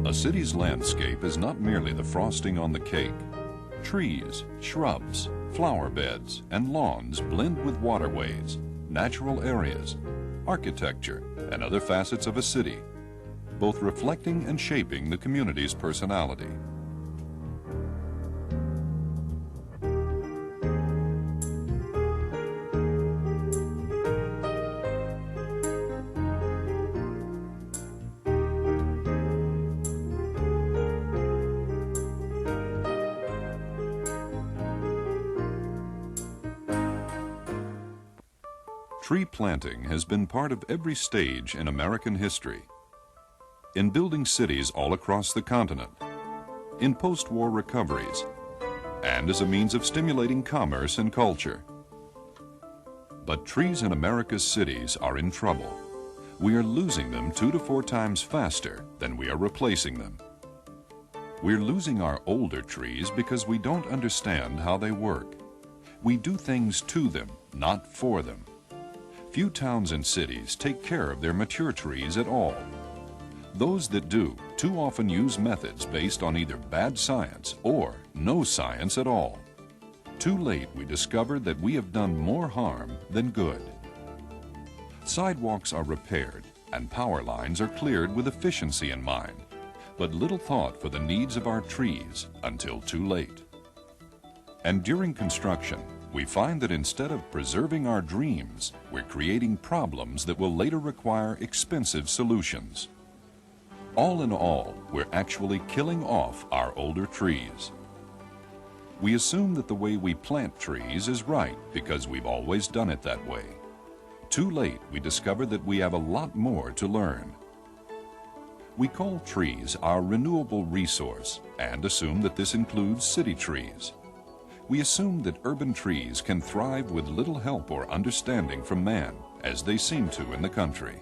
A city's landscape is not merely the frosting on the cake. Trees, shrubs, flower beds, and lawns blend with waterways, natural areas, architecture, and other facets of a city, both reflecting and shaping the community's personality. Tree planting has been part of every stage in American history. In building cities all across the continent, in post-war recoveries, and as a means of stimulating commerce and culture. But trees in America's cities are in trouble. We are losing them 2 to 4 times faster than we are replacing them. We're losing our older trees because we don't understand how they work. We do things to them, not for them. Few towns and cities take care of their mature trees at all. Those that do too often use methods based on either bad science or no science at all. Too late we discovered that we have done more harm than good. Sidewalks are repaired and power lines are cleared with efficiency in mind, but little thought for the needs of our trees until too late. And during construction, we find that instead of preserving our dreams, we're creating problems that will later require expensive solutions. All in all, we're actually killing off our older trees. We assume that the way we plant trees is right because we've always done it that way. Too late, we discover that we have a lot more to learn. We call trees our renewable resource and assume that this includes city trees. We assume that urban trees can thrive with little help or understanding from man, as they seem to in the country.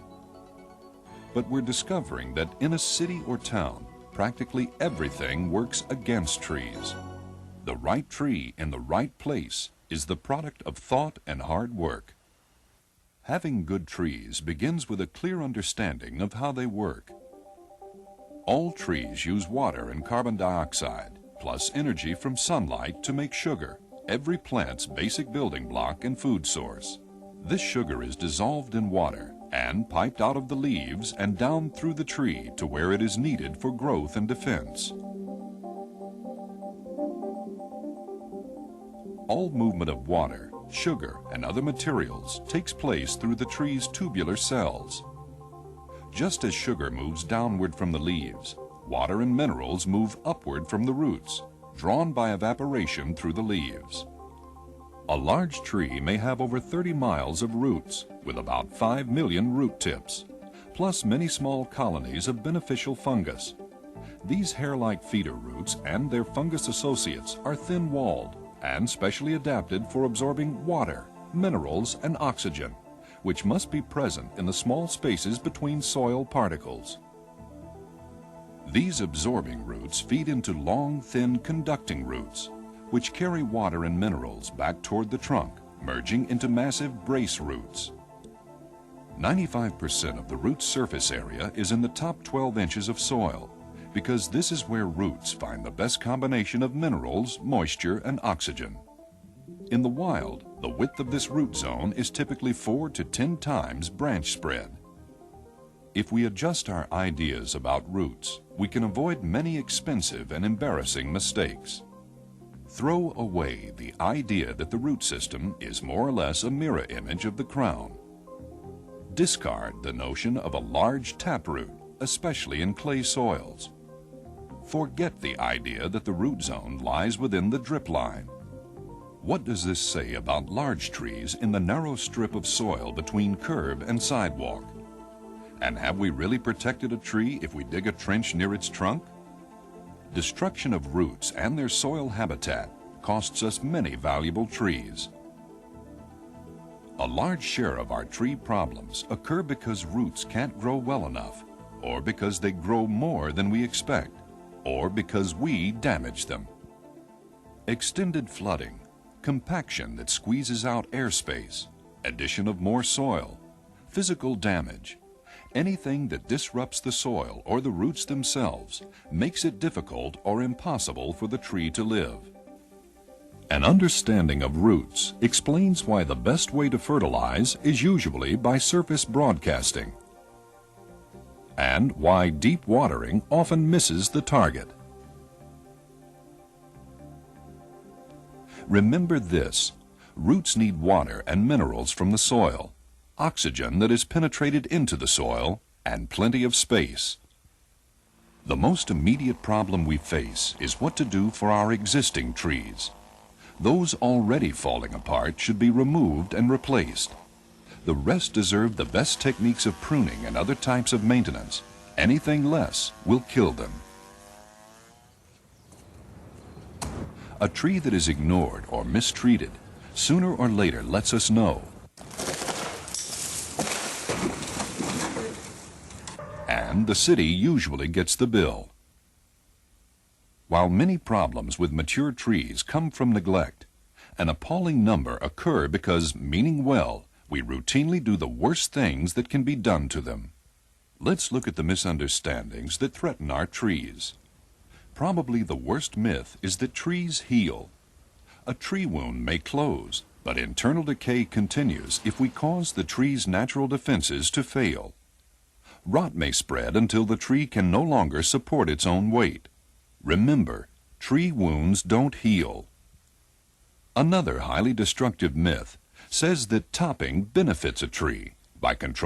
But we're discovering that in a city or town, practically everything works against trees. The right tree in the right place is the product of thought and hard work. Having good trees begins with a clear understanding of how they work. All trees use water and carbon dioxide, plus energy from sunlight to make sugar, every plant's basic building block and food source. This sugar is dissolved in water and piped out of the leaves and down through the tree to where it is needed for growth and defense. All movement of water, sugar, and other materials takes place through the tree's tubular cells. Just as sugar moves downward from the leaves, water and minerals move upward from the roots, drawn by evaporation through the leaves. A large tree may have over 30 miles of roots, with about 5 million root tips, plus many small colonies of beneficial fungus. These hair-like feeder roots and their fungus associates are thin-walled and specially adapted for absorbing water, minerals, and oxygen, which must be present in the small spaces between soil particles. These absorbing roots feed into long, thin conducting roots, which carry water and minerals back toward the trunk, merging into massive brace roots. 95% of the root surface area is in the top 12 inches of soil, because this is where roots find the best combination of minerals, moisture, and oxygen. In the wild, the width of this root zone is typically 4 to 10 times branch spread. If we adjust our ideas about roots, we can avoid many expensive and embarrassing mistakes. Throw away the idea that the root system is more or less a mirror image of the crown. Discard the notion of a large taproot, especially in clay soils. Forget the idea that the root zone lies within the drip line. What does this say about large trees in the narrow strip of soil between curb and sidewalk? And have we really protected a tree if we dig a trench near its trunk? Destruction of roots and their soil habitat costs us many valuable trees. A large share of our tree problems occur because roots can't grow well enough, or because they grow more than we expect, or because we damage them. Extended flooding, compaction that squeezes out airspace, addition of more soil, physical damage, Anything that disrupts the soil or the roots themselves makes it difficult or impossible for the tree to live. An understanding of roots explains why the best way to fertilize is usually by surface broadcasting, and why deep watering often misses the target. Remember this: roots need water and minerals from the soil, oxygen that is penetrated into the soil, and plenty of space. The most immediate problem we face is what to do for our existing trees. Those already falling apart should be removed and replaced. The rest deserve the best techniques of pruning and other types of maintenance. Anything less will kill them. A tree that is ignored or mistreated sooner or later lets us know. And the city usually gets the bill. While many problems with mature trees come from neglect, an appalling number occur because, meaning well, we routinely do the worst things that can be done to them. Let's look at the misunderstandings that threaten our trees. Probably the worst myth is that trees heal. A tree wound may close, but internal decay continues if we cause the tree's natural defenses to fail. Rot may spread until the tree can no longer support its own weight. Remember, tree wounds don't heal. Another highly destructive myth says that topping benefits a tree by controlling